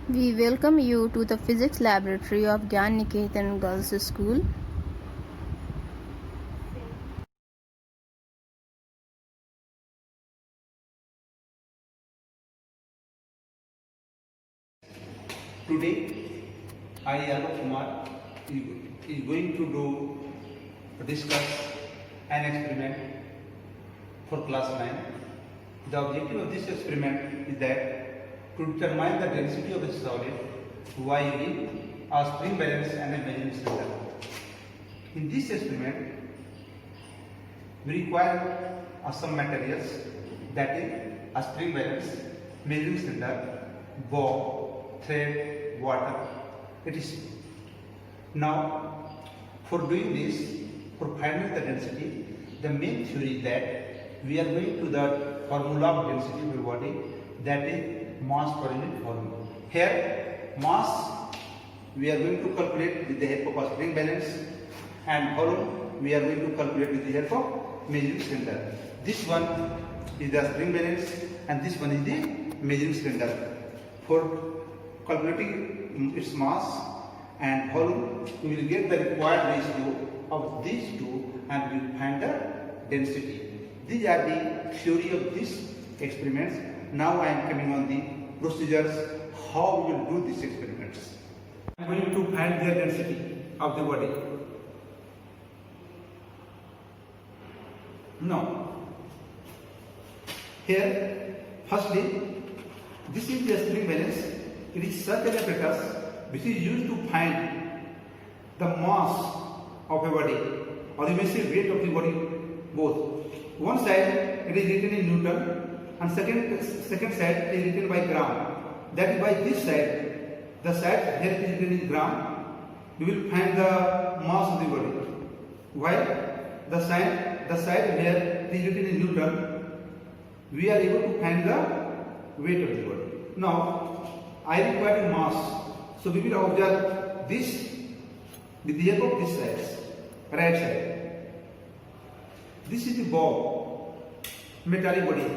We welcome you to the physics laboratory of Gyan Niketan Girls School. Today, I, Alok Kumar, is going to discuss an experiment for class 9. The objective of this experiment is that to determine the density of a solid while in a spring balance and a measuring cylinder. In this experiment, we require some materials, that is a spring balance, measuring cylinder, bow, thread, water, etc. Now, for doing this, for finding the density, the main theory is that we are going to the formula of density of a body, that is mass per unit formula. Here, mass we are going to calculate with the help of a spring balance, and volume we are going to calculate with the help of measuring cylinder. This one is the spring balance and this one is the measuring cylinder. For calculating its mass and volume, we will get the required ratio of these two and we will find the density. These are the theory of these experiments. Now I am coming on the procedures how we will do these experiments. I am going to find the density of the body. Now, here, firstly, this is the spring balance. It is such an apparatus which is used to find the mass of a body, or you may say weight of the body, both. One side it is written in Newton, and second side it is written by gram. That is by this side, the side here it is written in gram, we will find the mass of the body. While the side here it is written in Newton, we are able to find the weight of the body. Now, I require mass, so we will observe this with the help of this side, right side. This is the bow, metallic body.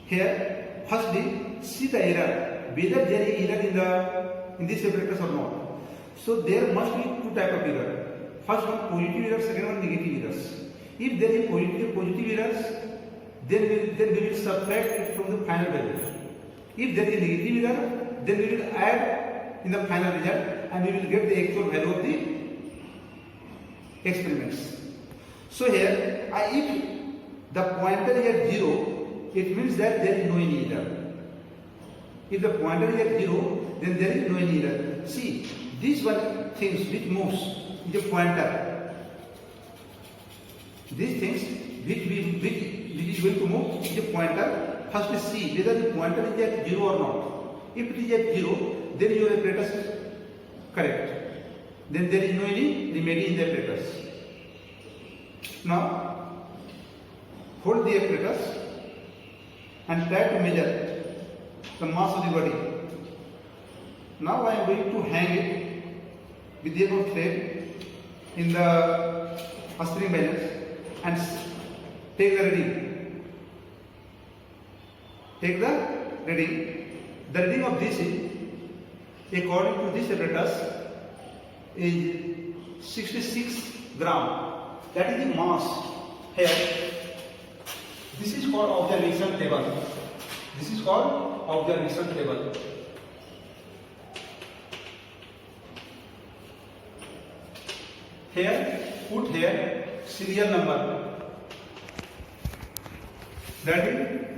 Here, firstly, see the error, whether there is error in this apparatus or not. So there must be two types of error. First one positive error, second one negative errors. If there is positive errors, then we will subtract it from the final value. If there is negative error, then we will add in the final result and we will get the actual value of the experiments. So here, if the pointer is at 0, it means that there is no any error. If the pointer is at 0, then there is no any error. See, these one things which moves is the pointer. These things which is going to move is the pointer. First see whether the pointer is at 0 or not. If it is at 0, then your apparatus is correct. Then there is no any remedy in the apparatus. Now, hold the apparatus and try to measure the mass of the body. Now I am going to hang it with the help of thread in the spring balance and take the reading. Take the reading. The reading of this is, according to this apparatus, is 66 gram. That is the mass. Here, this is called observation table. This is called observation table. Here, put here serial number. That is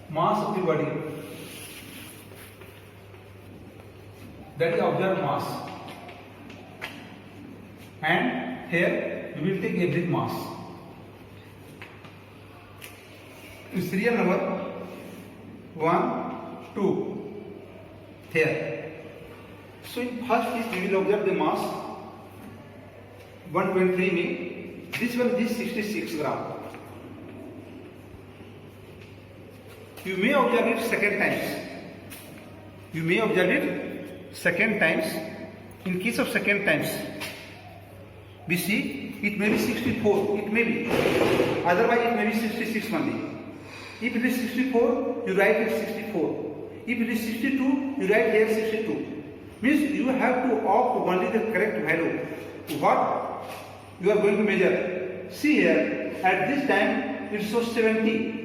mass of the body. That is observed mass. And here we will take every mass. Serial number 1, 2. Here. So in first case we will observe the mass 123 में. This one is 66 gram. You may observe it second times. You may observe it second times. In case of second times, we see it may be 64. It may be. Otherwise, it may be 66 only. If it is 64, you write it 64. If it is 62, you write here 62. Means you have to opt only the correct value. What you are going to measure? See here, at this time it shows 70.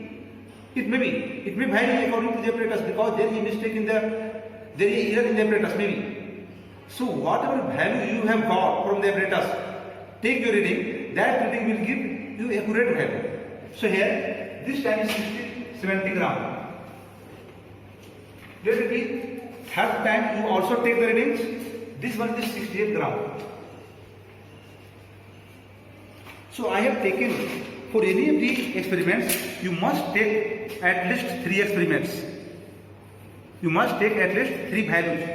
It may vary according to the apparatus because there is a mistake in the, there is error in the apparatus maybe. So whatever value you have got from the apparatus, take your reading, that reading will give you accurate value. So here, this time is 70 gram. Let it be, third time you also take the readings, this one is 68 gram. So I have taken, for any of the experiments, you must take at least 3 experiments. You must take at least 3 values.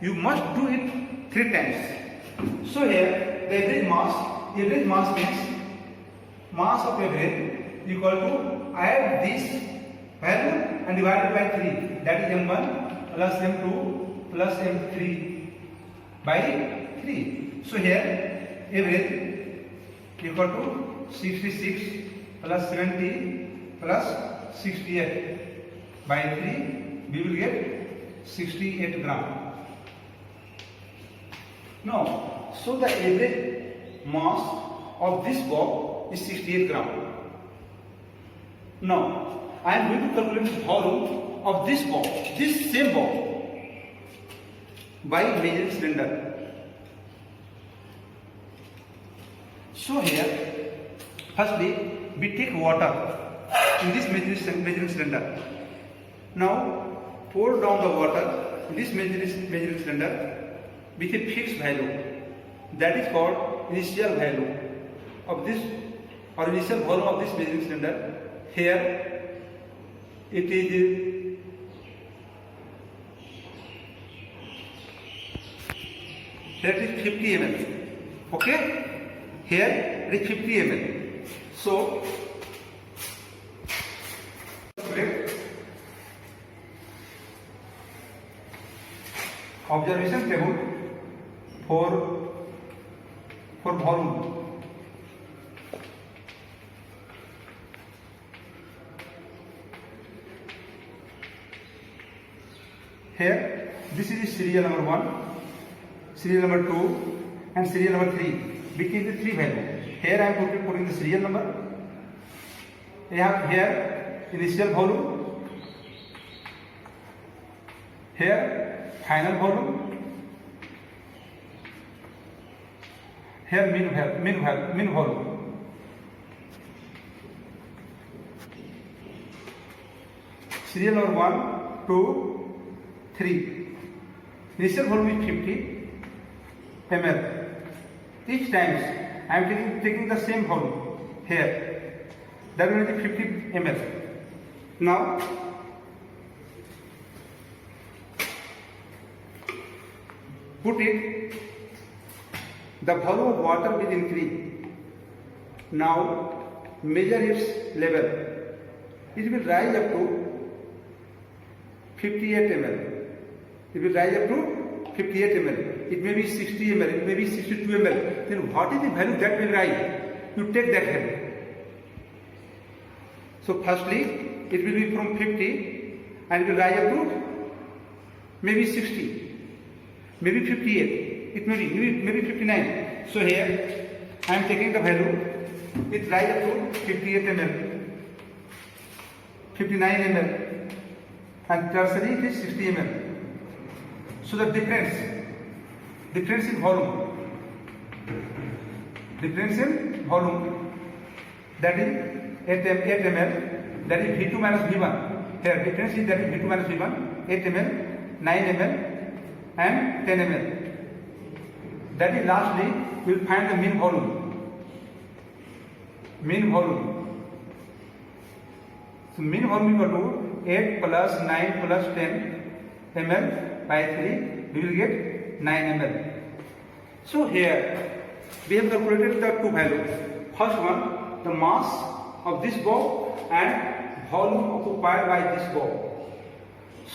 You must do it 3 times. So here, the average mass means mass of average equal to add this value and divide it by 3. That is m1 plus m2 plus m3 by 3. So here, average equal to 66 plus 70 plus 68 by 3, we will get 68 gram. Now, so the average mass of this ball is 68 gram. Now, I am going to calculate the volume of this ball, this same ball, by measuring cylinder. So here, firstly, we take water in this measuring cylinder. Now, pour down the water in this measuring cylinder with a fixed value. That is called initial value of this, or initial volume of this measuring cylinder. Here, it is 50 ml. Okay? Here it is 50 ml. So, observation table for volume. Here, this is serial number 1, serial number 2, and serial number 3. We keep the 3 values. Here I am putting the serial number. I have here initial volume. Here final volume. Here mean volume. Serial number 1, 2, 3. Initial volume is 50 ml. Each times I am taking the same volume here. That will be 50 ml. Now, put it, the volume of water will increase. Now, measure its level. It will rise up to 58 ml. It will rise up to 58 ml. It may be 60 ml. It may be 62 ml. Then what is the value that will rise? You take that value. So firstly, it will be from 50 and it will rise up to maybe 60, maybe 58. It may be 59. So here I am taking the value. It rise up to 58 ml, 59 ml, and tertiary it is 60 ml. So the difference in volume, that is 8 ml, that is V2 minus V1. Here difference is that is V2 minus V1, 8 ml, 9 ml, and 10 ml. That is lastly we will find the mean volume. So mean volume equal to 8 plus 9 plus 10 ml by 3, we will get 9 ml. So here we have calculated the 2 values. First one, the mass of this ball and volume occupied by this ball.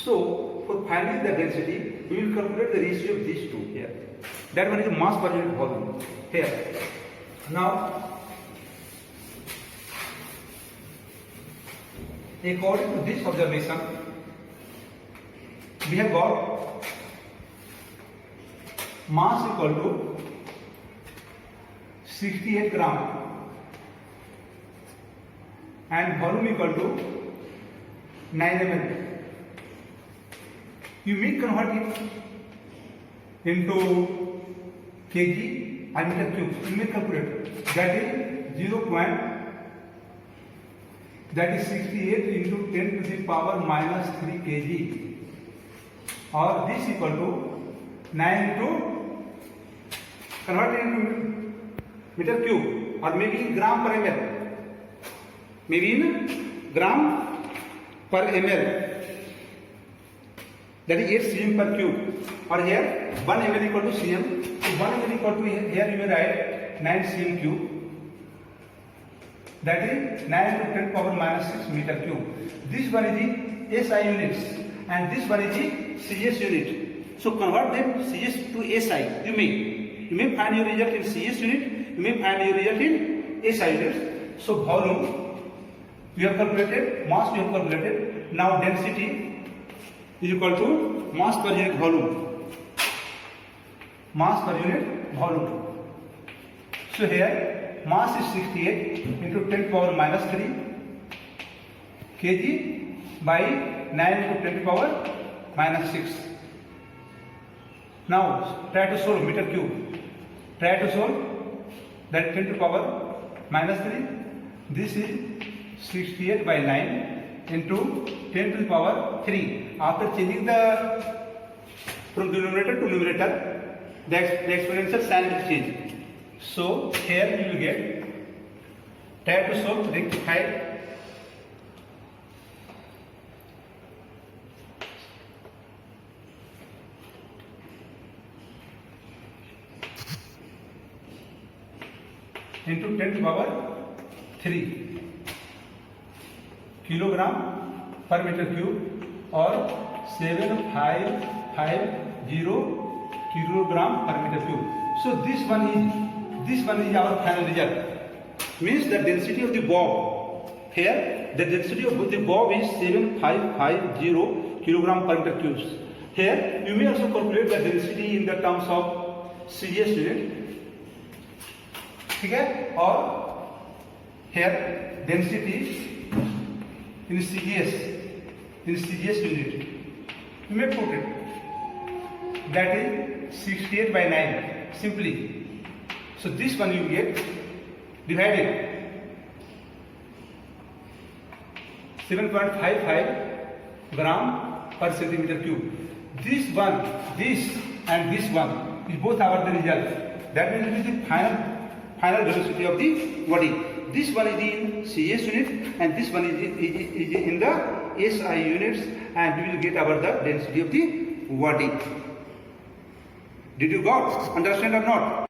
So for finding the density, we will calculate the ratio of these two here. That one is the mass per unit volume here. Now, according to this observation, we have got mass equal to 68 gram and volume equal to 9 ml. You may convert it into kg and meter cube. You may calculate that is 68 into 10 to the power minus 3 kg, or this equal to 9 into convert it into meter cube or maybe in gram per ml, maybe in gram per ml, that is 8 cm per cube, or here 1 ml equal to cm, so 1 ml equal to here you may write 9 cm cube, that is 9 to 10 power minus 6 meter cube. This one is the SI units and this one is the CS unit. So convert them CS to SI. You may find your result in CS unit, you may find your result in SI units. So volume you have calculated, mass you have calculated. Now density is equal to mass per unit volume. Mass per unit volume. So here mass is 68 into 10 power minus 3 kg by 9 into 10 power minus 6. Now try to solve meter cube. Try to solve that 10 to power minus 3. This is 68 by 9 into 10 to the power 3. After changing the from denominator to numerator, the exponential sign will change. So here you will get, try to solve, rectify. Into 10 to power 3 kilogram per meter cube or 7550 kilogram per meter cube. So this one is our final result. Means the density of the bob. Here the density of the bob is 7550 kilogram per meter cubes. Here you may also calculate the density in the terms of CS unit. Okay? Or here density in CGS unit. You may put it. That is 68 by 9 simply. So this one you get divided 7.55 gram per centimeter cube. This one, this and this one is both our the result. That will be the final velocity of the body. This one is in CS unit and this one is in the SI units, and we will get our the density of the body. Did you got understand or not?